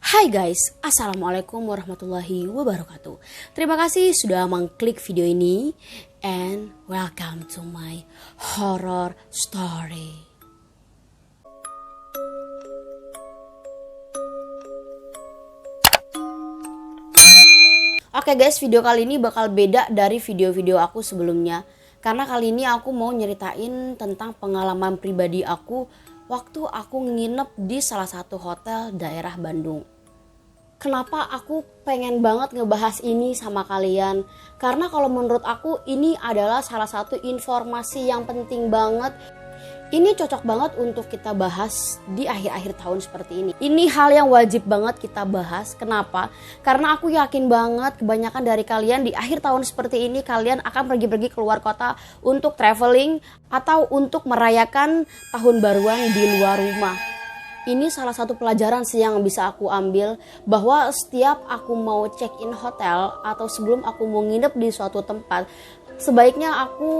Hai guys, Assalamualaikum warahmatullahi wabarakatuh. Terima kasih sudah mengklik video ini. And welcome to my horror story. Oke guys, video kali ini bakal beda dari video-video aku sebelumnya. Karena kali ini aku mau nyeritain tentang pengalaman pribadi aku waktu aku nginep di salah satu hotel daerah Bandung. Kenapa aku pengen banget ngebahas ini sama kalian? Karena kalau menurut aku ini adalah salah satu informasi yang penting banget. Ini cocok banget untuk kita bahas di akhir-akhir tahun seperti ini. Ini hal yang wajib banget kita bahas. Kenapa? Karena aku yakin banget kebanyakan dari kalian di akhir tahun seperti ini kalian akan pergi-pergi keluar kota untuk traveling atau untuk merayakan tahun baruan di luar rumah. Ini salah satu pelajaran sih yang bisa aku ambil, bahwa setiap aku mau check-in hotel atau sebelum aku mau nginep di suatu tempat, sebaiknya aku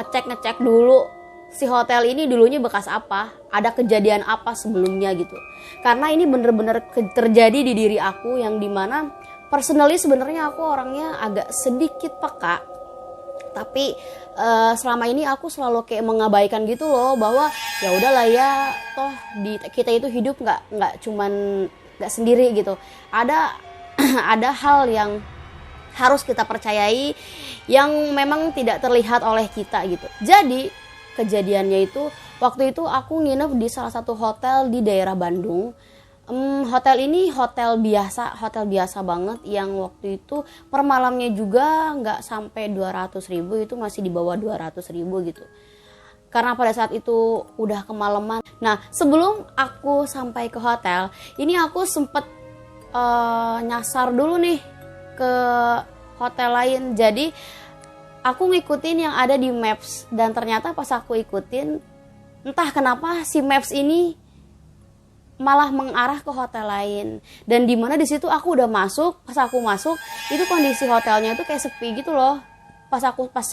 ngecek dulu si hotel ini dulunya bekas apa, ada kejadian apa sebelumnya gitu. Karena ini bener-bener terjadi di diri aku, yang dimana personally sebenarnya aku orangnya agak sedikit peka. Tapi selama ini aku selalu kayak mengabaikan gitu loh, bahwa ya udahlah ya, toh kita itu hidup nggak sendiri gitu. Ada ada hal yang harus kita percayai yang memang tidak terlihat oleh kita gitu. Jadi kejadiannya itu waktu itu aku nginep di salah satu hotel di daerah Bandung. Hotel ini hotel biasa banget, yang waktu itu per malamnya juga nggak sampai 200.000, itu masih di bawah 200.000 gitu. Karena pada saat itu udah kemalaman. Nah, sebelum aku sampai ke hotel, ini aku sempet nyasar dulu nih ke hotel lain. Jadi aku ngikutin yang ada di Maps, dan ternyata pas aku ikutin, entah kenapa si Maps ini malah mengarah ke hotel lain. Dan dimana di situ aku udah masuk, pas aku masuk itu kondisi hotelnya itu kayak sepi gitu loh. Pas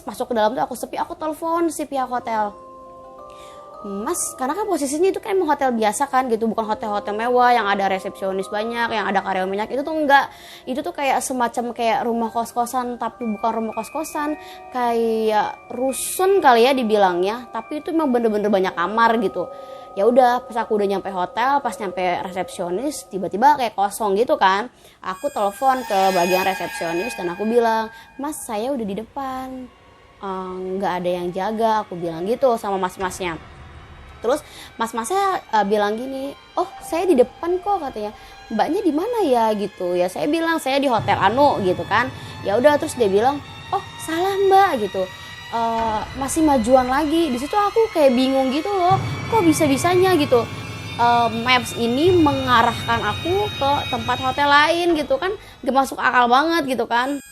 masuk ke dalam tuh aku sepi, aku telepon si pihak hotel. Mas, karena kan posisinya itu kan emang hotel biasa kan gitu, bukan hotel-hotel mewah yang ada resepsionis banyak, yang ada karyawan banyak. Itu tuh enggak, itu tuh kayak semacam kayak rumah kos-kosan, tapi bukan rumah kos-kosan, kayak rusun kali ya dibilangnya, tapi itu memang bener-bener banyak kamar gitu. Ya udah, pas aku udah nyampe hotel, pas nyampe resepsionis, tiba-tiba kayak kosong gitu kan. Aku telepon ke bagian resepsionis dan aku bilang, Mas, saya udah di depan, nggak ada yang jaga, aku bilang gitu sama mas-masnya. Terus mas-masnya bilang gini, oh saya di depan kok, katanya. Mbaknya di mana ya gitu? Ya saya bilang saya di hotel Anu gitu kan. Ya udah, terus dia bilang, oh salah mbak gitu. Masih majuan lagi. Di situ aku kayak bingung gitu loh, kok bisa-bisanya gitu. Maps ini mengarahkan aku ke tempat hotel lain gitu kan, gak masuk akal banget gitu kan.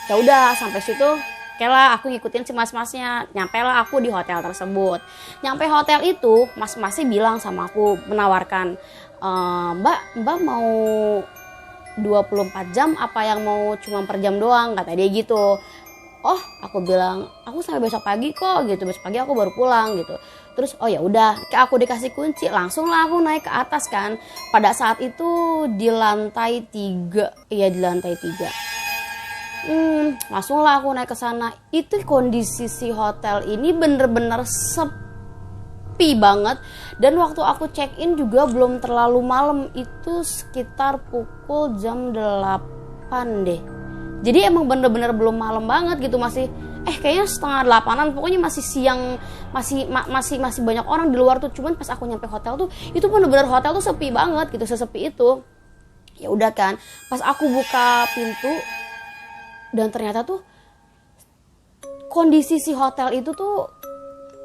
Ya udah, sampai situ oke lah, aku ngikutin si mas-masnya. Nyampe lah aku di hotel tersebut. Nyampe hotel itu, mas-masnya bilang sama aku, menawarkan, Mbak mau 24 jam apa yang mau cuma per jam doang, kata dia gitu. Oh, aku bilang, aku sampai besok pagi kok gitu, besok pagi aku baru pulang gitu. Terus oh ya udah, aku dikasih kunci, langsung lah aku naik ke atas kan. Pada saat itu di lantai 3, iya di lantai 3. Langsung lah aku naik ke sana. Itu kondisi si hotel ini bener-bener sepi banget. Dan waktu aku check in juga belum terlalu malam, itu sekitar pukul jam 8 deh. Jadi emang bener-bener belum malam banget gitu, masih kayaknya setengah 8-an, pokoknya masih siang, masih banyak orang di luar tuh. Cuman pas aku nyampe hotel tuh, itu bener-bener hotel tuh sepi banget gitu, sesepi itu. Ya udah kan, pas aku buka pintu, dan ternyata tuh kondisi si hotel itu tuh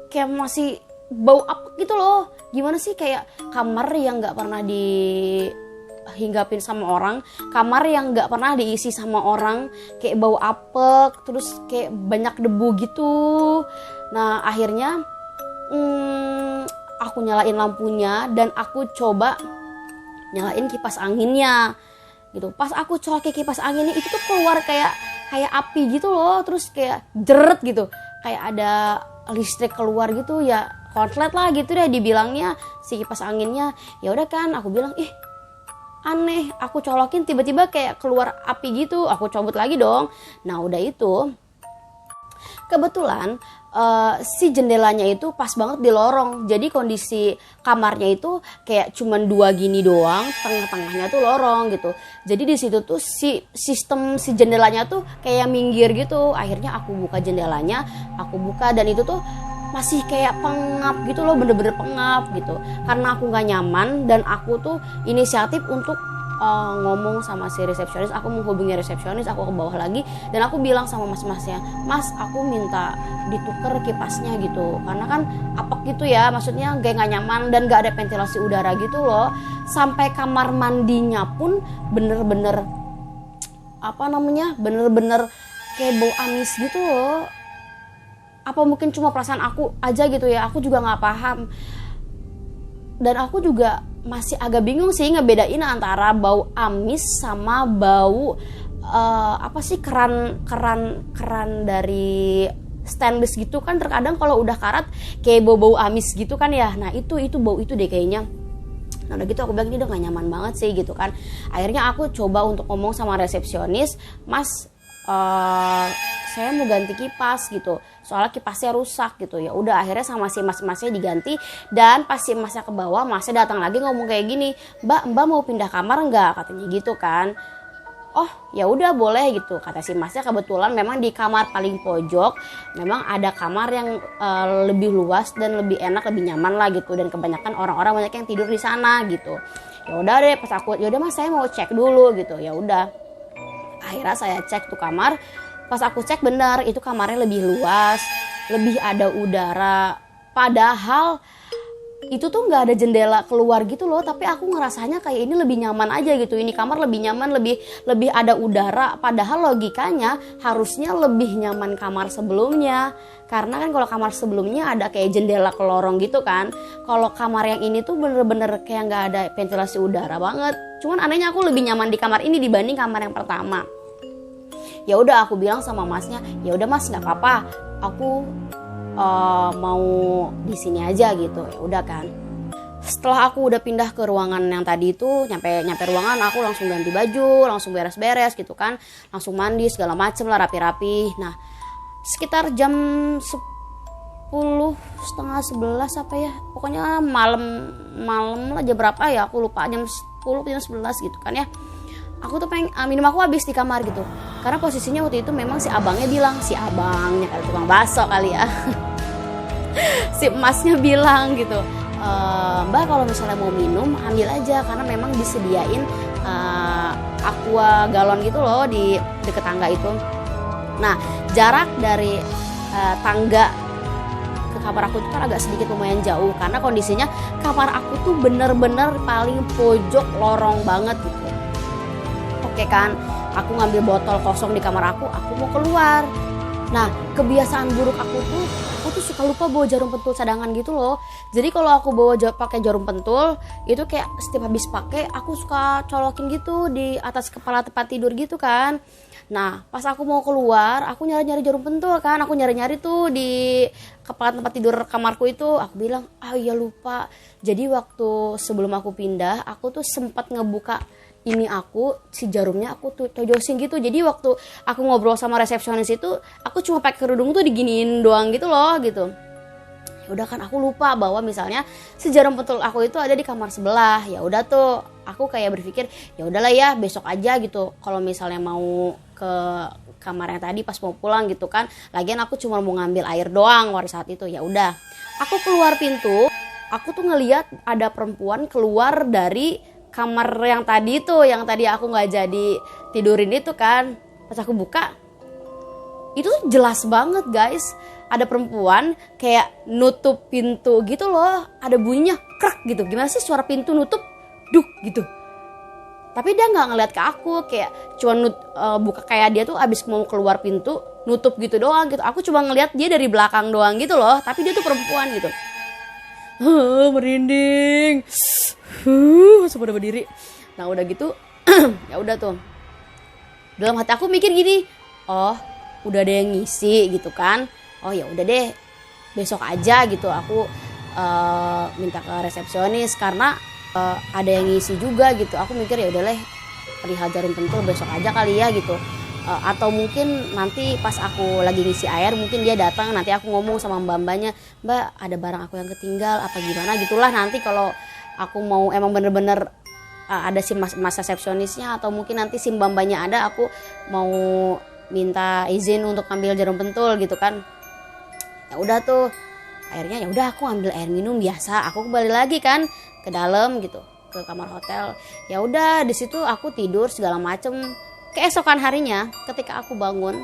kayak masih bau apa gitu loh. Gimana sih, kayak kamar yang gak pernah dihinggapin sama orang, kamar yang gak pernah diisi sama orang, kayak bau apek, terus kayak banyak debu gitu. Nah akhirnya aku nyalain lampunya dan aku coba nyalain kipas anginnya gitu. Pas aku colokin kipas anginnya, itu tuh keluar kayak api gitu loh, terus kayak jeret gitu, kayak ada listrik keluar gitu ya, konslet lah gitu deh dibilangnya si kipas anginnya. Ya udah kan, aku bilang aneh, aku colokin tiba-tiba kayak keluar api gitu, aku cobot lagi dong. Nah udah itu kebetulan si jendelanya itu pas banget di lorong, jadi kondisi kamarnya itu kayak cuman 2 gini doang, tengah-tengahnya tuh lorong gitu. Jadi di situ tuh sistem si jendelanya tuh kayak minggir gitu. Akhirnya aku buka jendelanya, aku buka, dan itu tuh masih kayak pengap gitu loh, bener-bener pengap gitu. Karena aku nggak nyaman dan aku tuh inisiatif untuk ngomong sama si resepsionis, aku menghubungi resepsionis, aku ke bawah lagi dan aku bilang sama mas-masnya, mas aku minta ditukar kipasnya gitu, karena kan apek gitu ya, maksudnya nggak nyaman dan nggak ada ventilasi udara gitu loh. Sampai kamar mandinya pun bener-bener bener-bener kayak bau amis gitu loh. Apa mungkin cuma perasaan aku aja gitu ya, aku juga nggak paham. Dan aku juga masih agak bingung sih ngebedain antara bau amis sama bau keran dari stainless gitu kan. Terkadang kalau udah karat kayak bau amis gitu kan ya. Nah itu bau itu deh kayaknya. Nah udah gitu aku bilang ini udah gak nyaman banget sih gitu kan. Akhirnya aku coba untuk ngomong sama resepsionis, mas saya mau ganti kipas gitu, soalnya kipasnya rusak gitu. Ya udah akhirnya sama si mas-masnya diganti. Dan pas si masnya ke bawah, masnya datang lagi ngomong kayak gini, mbak mau pindah kamar nggak, katanya gitu kan. Oh ya udah boleh gitu kata si masnya. Kebetulan memang di kamar paling pojok memang ada kamar yang lebih luas dan lebih enak, lebih nyaman lah gitu, dan kebanyakan orang-orang banyak yang tidur di sana gitu. Ya udah deh, pas aku ya udah mas saya mau cek dulu gitu. Ya udah akhirnya saya cek tuh kamar. Pas aku cek benar itu kamarnya lebih luas, lebih ada udara. Padahal itu tuh nggak ada jendela keluar gitu loh, tapi aku ngerasanya kayak ini lebih nyaman aja gitu. Ini kamar lebih nyaman, lebih ada udara. Padahal logikanya harusnya lebih nyaman kamar sebelumnya, karena kan kalau kamar sebelumnya ada kayak jendela ke lorong gitu kan. Kalau kamar yang ini tuh bener-bener kayak nggak ada ventilasi udara banget. Cuman anehnya aku lebih nyaman di kamar ini dibanding kamar yang pertama. Ya udah aku bilang sama masnya, ya udah mas nggak apa-apa, aku mau di sini aja gitu. Ya udah kan. Setelah aku udah pindah ke ruangan yang tadi itu, nyampe ruangan aku langsung ganti baju, langsung beres-beres gitu kan, langsung mandi segala macem lah, rapi-rapi. Nah sekitar jam 10, setengah 11 apa ya, pokoknya malam lah, jam berapa ya aku lupa, jam 10 jam 11 gitu kan ya. Aku tuh pengen minum aku habis di kamar gitu, karena posisinya waktu itu memang si abangnya bilang, si abangnya kali tukang bakso kali ya si emasnya bilang gitu, mbak kalau misalnya mau minum ambil aja, karena memang disediain aqua galon gitu loh di deket tangga itu. Nah jarak dari tangga ke kamar aku itu kan agak sedikit lumayan jauh, karena kondisinya kamar aku tuh bener-bener paling pojok lorong banget gitu. Oke kan, aku ngambil botol kosong di kamar aku mau keluar. Nah kebiasaan buruk aku tuh suka lupa bawa jarum pentul cadangan gitu loh. Jadi kalau aku pakai jarum pentul itu kayak setiap habis pakai aku suka colokin gitu di atas kepala tempat tidur gitu kan. Nah pas aku mau keluar aku nyari-nyari jarum pentul kan, aku nyari-nyari tuh di kepala tempat tidur kamarku itu. Aku bilang iya lupa. Jadi waktu sebelum aku pindah aku tuh sempat ngebuka ini si jarumnya aku tuh tojosin gitu. Jadi waktu aku ngobrol sama resepsionis itu aku cuma pakai kerudung tuh diginiin doang gitu loh gitu. Ya udah kan aku lupa bahwa misalnya si jarum pentul aku itu ada di kamar sebelah. Ya udah tuh aku kayak berpikir ya udahlah ya besok aja gitu, kalau misalnya mau ke kamar yang tadi pas mau pulang gitu kan. Lagian aku cuma mau ngambil air doang pada saat itu. Ya udah aku keluar pintu, aku tuh ngelihat ada perempuan keluar dari kamar yang tadi aku nggak jadi tidurin itu kan. Pas aku buka itu jelas banget guys, ada perempuan kayak nutup pintu gitu loh, ada bunyinya krak gitu. Gimana sih suara pintu nutup duk gitu, tapi dia nggak ngeliat ke aku, kayak cuma buka, kayak dia tuh abis mau keluar pintu nutup gitu doang gitu. Aku cuma ngeliat dia dari belakang doang gitu loh, tapi dia tuh perempuan gitu. Merinding. Langsung pada berdiri. Nah udah gitu ya udah tuh dalam hati aku mikir gini, oh udah ada yang ngisi gitu kan. Oh ya udah deh besok aja gitu aku minta ke resepsionis, karena ada yang ngisi juga gitu. Aku mikir ya udahlah, perihal jarum pentul besok aja kali ya gitu. Atau mungkin nanti pas aku lagi ngisi air mungkin dia datang, nanti aku ngomong sama mbak-mbaknya, mbak ada barang aku yang ketinggal apa gimana gitulah. Nanti kalau aku mau emang bener-bener ada si mas resepsionisnya atau mungkin nanti si mbak-mbaknya ada, aku mau minta izin untuk ambil jarum pentul gitu kan. Ya udah tuh akhirnya ya udah aku ambil air minum biasa, aku kembali lagi kan ke dalam gitu, ke kamar hotel. Ya udah di situ aku tidur segala macem. Keesokan harinya ketika aku bangun,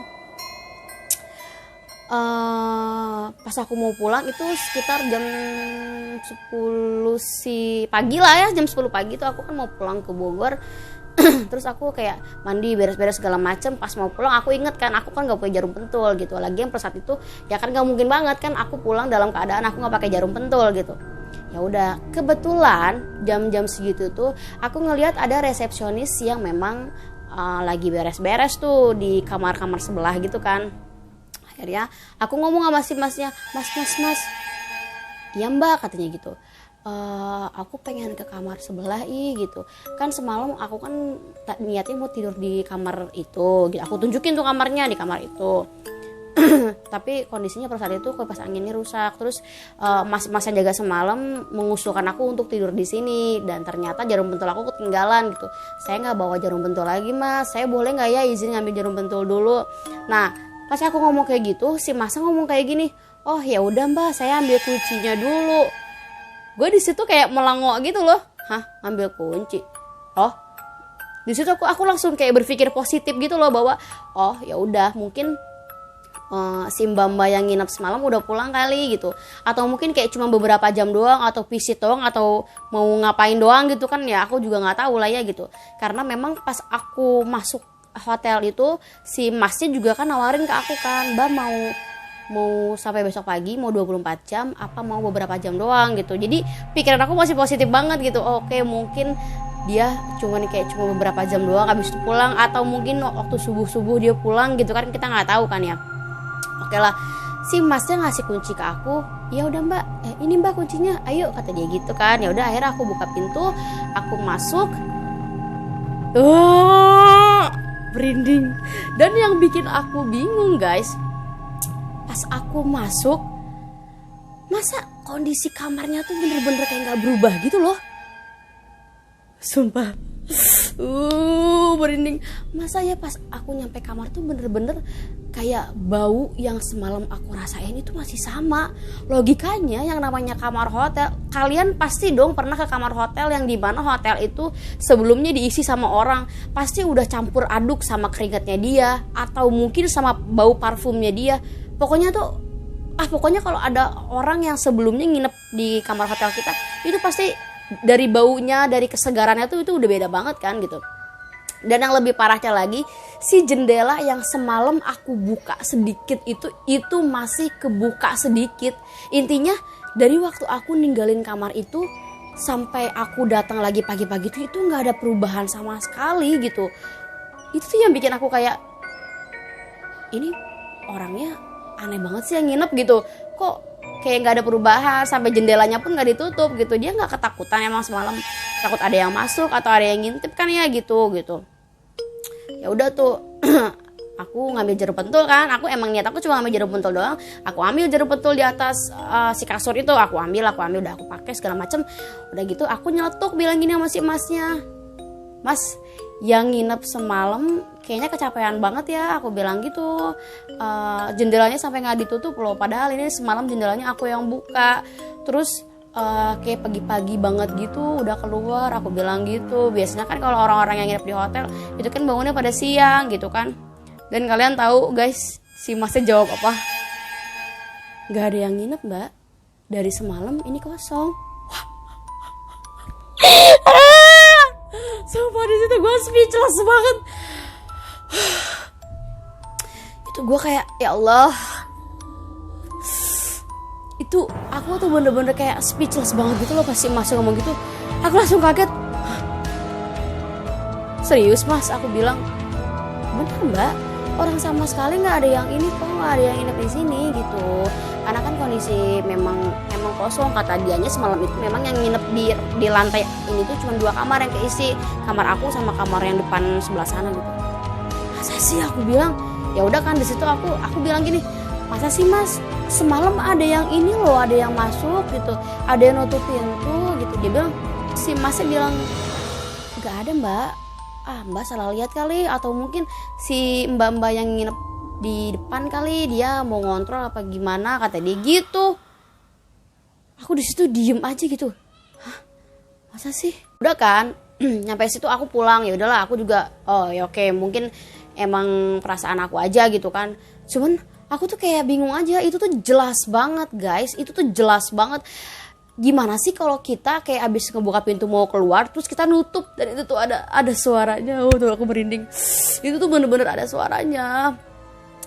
pas aku mau pulang itu sekitar jam 10 pagi lah ya, jam 10 pagi tuh aku kan mau pulang ke Bogor. Terus aku kayak mandi beres-beres segala macem. Pas mau pulang aku inget kan aku kan gak punya jarum pentul gitu. Lagi yang saat itu ya kan gak mungkin banget kan aku pulang dalam keadaan aku gak pakai jarum pentul gitu. Ya udah, kebetulan jam-jam segitu tuh aku ngelihat ada resepsionis yang memang lagi beres-beres tuh di kamar-kamar sebelah gitu kan. Akhirnya aku ngomong sama si masnya, mas, iya mbak katanya gitu, aku pengen ke kamar sebelah gitu. Kan semalam aku kan niatnya mau tidur di kamar itu gitu. Aku tunjukin tuh kamarnya, di kamar itu. Tapi kondisinya pada saat itu kipas anginnya rusak. Terus mas yang jaga semalam mengusulkan aku untuk tidur di sini, dan ternyata jarum pentul aku ketinggalan gitu. Saya nggak bawa jarum pentul lagi mas, saya boleh nggak ya izin ngambil jarum pentul dulu. Nah pas aku ngomong kayak gitu, si masnya ngomong kayak gini, oh ya udah mbak, saya ambil kuncinya dulu. Gue di situ kayak melangok gitu loh, hah ambil kunci? Oh di situ aku langsung kayak berpikir positif gitu loh, bahwa oh ya udah mungkin si mbak yang nginep semalam udah pulang kali gitu, atau mungkin kayak cuma beberapa jam doang, atau visit doang, atau mau ngapain doang gitu kan ya, aku juga nggak tahu lah ya gitu. Karena memang pas aku masuk hotel itu si masnya juga kan nawarin ke aku kan, mbak mau sampai besok pagi, mau 24 jam apa mau beberapa jam doang gitu. Jadi pikiran aku masih positif banget gitu. Oke, mungkin dia cuma beberapa jam doang habis itu pulang, atau mungkin waktu subuh dia pulang gitu kan, kita nggak tahu kan ya. Oke lah, si masnya ngasih kunci ke aku. Ya udah mbak, ini mbak kuncinya, ayo kata dia gitu kan. Ya udah akhirnya aku buka pintu, aku masuk. Merinding. Dan yang bikin aku bingung guys, pas aku masuk, masa kondisi kamarnya tuh bener-bener kayak gak berubah gitu loh. Sumpah, merinding. Masa ya pas aku nyampe kamar tuh bener-bener kayak bau yang semalam aku rasain itu masih sama. Logikanya yang namanya kamar hotel, kalian pasti dong pernah ke kamar hotel yang dimana hotel itu sebelumnya diisi sama orang, pasti udah campur aduk sama keringatnya dia, atau mungkin sama bau parfumnya dia. Pokoknya kalau ada orang yang sebelumnya nginep di kamar hotel kita, itu pasti dari baunya, dari kesegarannya tuh itu udah beda banget kan gitu. Dan yang lebih parahnya lagi, si jendela yang semalam aku buka sedikit itu masih kebuka sedikit. Intinya dari waktu aku ninggalin kamar itu sampai aku datang lagi pagi-pagi itu nggak ada perubahan sama sekali gitu. Itu tuh yang bikin aku kayak, ini orangnya aneh banget sih yang nginep gitu. Kok kayak nggak ada perubahan, sampai jendelanya pun nggak ditutup gitu. Dia nggak ketakutan emang semalam takut ada yang masuk atau ada yang ngintip kan ya gitu. Ya udah tuh aku ngambil jarum pentul kan, aku emang niat aku cuma ngambil jarum pentul doang. Aku ambil jarum pentul di atas si kasur itu, aku ambil udah aku pakai segala macem. Udah gitu aku nyeletuk bilang gini sama si masnya, mas yang nginep semalam kayaknya kecapean banget ya, aku bilang gitu. Jendelanya sampai nggak ditutup loh, padahal ini semalam jendelanya aku yang buka. Terus kayak pagi-pagi banget gitu udah keluar, aku bilang gitu. Biasanya kan kalau orang-orang yang nginep di hotel itu kan bangunnya pada siang gitu kan. Dan kalian tahu guys, si masnya jawab apa? Gak ada yang nginep mbak, dari semalam ini kosong. Sumpah di situ gue speechless banget. Itu gue kayak ya Allah, itu aku tuh bener-bener kayak speechless banget gitu loh pas si mas ngomong gitu. Aku langsung kaget. Serius mas, aku bilang bener mbak, orang sama sekali nggak ada yang ini kok, nggak ada yang nginep di sini gitu. Karena kan kondisi memang emang kosong. Kata dianya semalam itu memang yang nginep di lantai ini tuh cuma 2 kamar yang keisi, kamar aku sama kamar yang depan sebelah sana gitu. Masa sih, aku bilang. Ya udah kan, di situ aku bilang gini, masa sih mas, semalam ada yang ini loh, ada yang masuk gitu, ada yang nutup pintu gitu. Dia bilang, si masnya bilang nggak ada mbak, mbak salah lihat kali, atau mungkin si mbak-mbak yang nginep di depan kali, dia mau ngontrol apa gimana, kata dia gitu. Aku di situ diem aja gitu. Hah, masa sih? Udah kan, nyampe situ aku pulang. Ya udahlah, aku juga ya oke, mungkin emang perasaan aku aja gitu kan. Cuman aku tuh kayak bingung aja, itu tuh jelas banget guys, itu tuh jelas banget. Gimana sih kalau kita kayak abis ngebuka pintu mau keluar terus kita nutup dan itu tuh ada suaranya. Tuh aku merinding. Itu tuh bener-bener ada suaranya.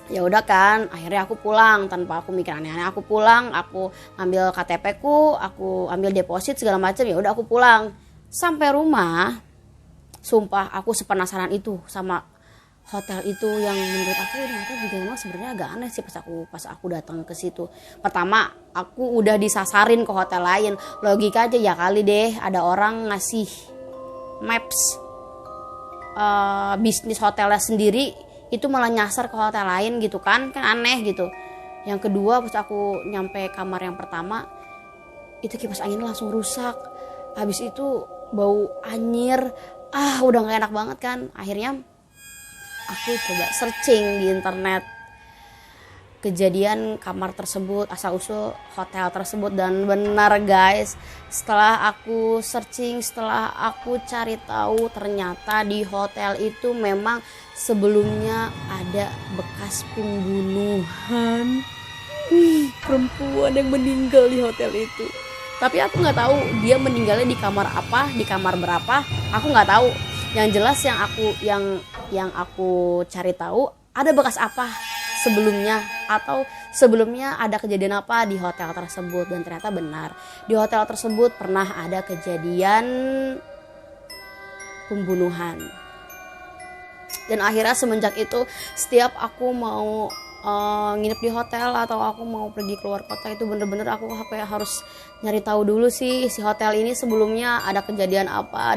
Ya udah kan, akhirnya aku pulang tanpa aku mikir aneh-aneh. Aku pulang, aku ambil KTP ku, aku ambil deposit segala macam. Ya udah aku pulang. Sampai rumah, sumpah aku sepenasaran itu sama hotel itu, yang menurut aku ternyata juga memang sebenarnya agak aneh sih pas aku datang ke situ. Pertama, aku udah disasarin ke hotel lain. Logika aja ya kali deh ada orang ngasih maps bisnis hotelnya sendiri itu malah nyasar ke hotel lain gitu kan aneh gitu. Yang kedua, pas aku nyampe kamar yang pertama, itu kipas angin langsung rusak. Habis itu bau anyir, udah gak enak banget kan. Akhirnya aku coba searching di internet kejadian kamar tersebut, asal-usul hotel tersebut, dan benar guys, setelah aku searching, setelah aku cari tahu, ternyata di hotel itu memang sebelumnya ada bekas pembunuhan. Perempuan yang meninggal di hotel itu. Tapi aku nggak tahu dia meninggalnya di kamar apa, di kamar berapa, aku nggak tahu. Yang jelas yang aku cari tahu, ada bekas apa sebelumnya, atau sebelumnya ada kejadian apa di hotel tersebut. Dan ternyata benar, di hotel tersebut pernah ada kejadian pembunuhan. Dan akhirnya semenjak itu, setiap aku mau nginep di hotel atau aku mau pergi keluar kota, itu bener-bener aku kayak harus nyari tahu dulu sih si hotel ini sebelumnya ada kejadian apa.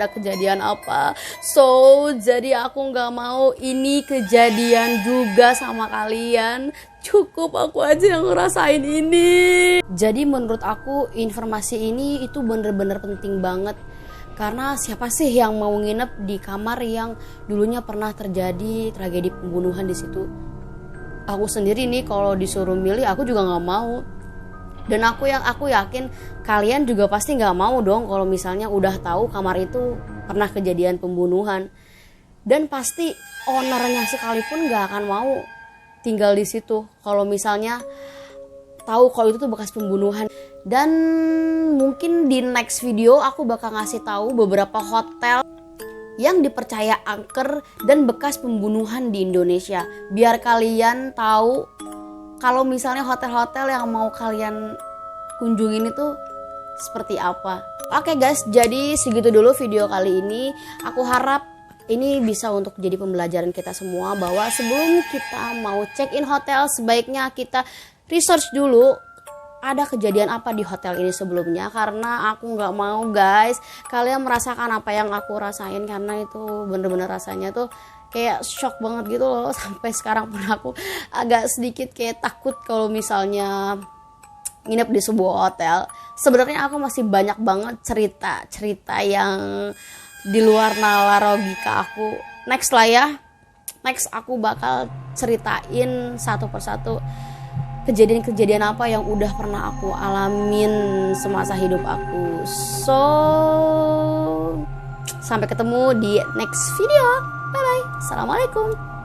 So jadi aku nggak mau ini kejadian juga sama kalian. Cukup aku aja yang ngerasain ini. Jadi menurut aku informasi ini itu bener-bener penting banget. Karena siapa sih yang mau nginep di kamar yang dulunya pernah terjadi tragedi pembunuhan di situ? Aku sendiri nih kalau disuruh milih, aku juga nggak mau. Dan aku yakin kalian juga pasti nggak mau dong kalau misalnya udah tahu kamar itu pernah kejadian pembunuhan. Dan pasti ownernya sekalipun nggak akan mau tinggal di situ kalau misalnya tahu kalau itu tuh bekas pembunuhan. Dan mungkin di next video aku bakal ngasih tahu beberapa hotel yang dipercaya angker dan bekas pembunuhan di Indonesia, biar kalian tahu kalau misalnya hotel-hotel yang mau kalian kunjungin itu seperti apa. Oke guys, jadi segitu dulu video kali ini. Aku harap ini bisa untuk jadi pembelajaran kita semua, bahwa sebelum kita mau check in hotel, sebaiknya kita research dulu ada kejadian apa di hotel ini sebelumnya. Karena aku nggak mau guys kalian merasakan apa yang aku rasain, karena itu bener-bener rasanya tuh kayak shock banget gitu loh. Sampai sekarang pun aku agak sedikit kayak takut kalau misalnya nginep di sebuah hotel. Sebenarnya aku masih banyak banget cerita yang di luar nalar logika aku. Next lah ya, next aku bakal ceritain satu persatu kejadian-kejadian apa yang udah pernah aku alamin semasa hidup aku. So, sampai ketemu di next video. Bye bye. Assalamualaikum.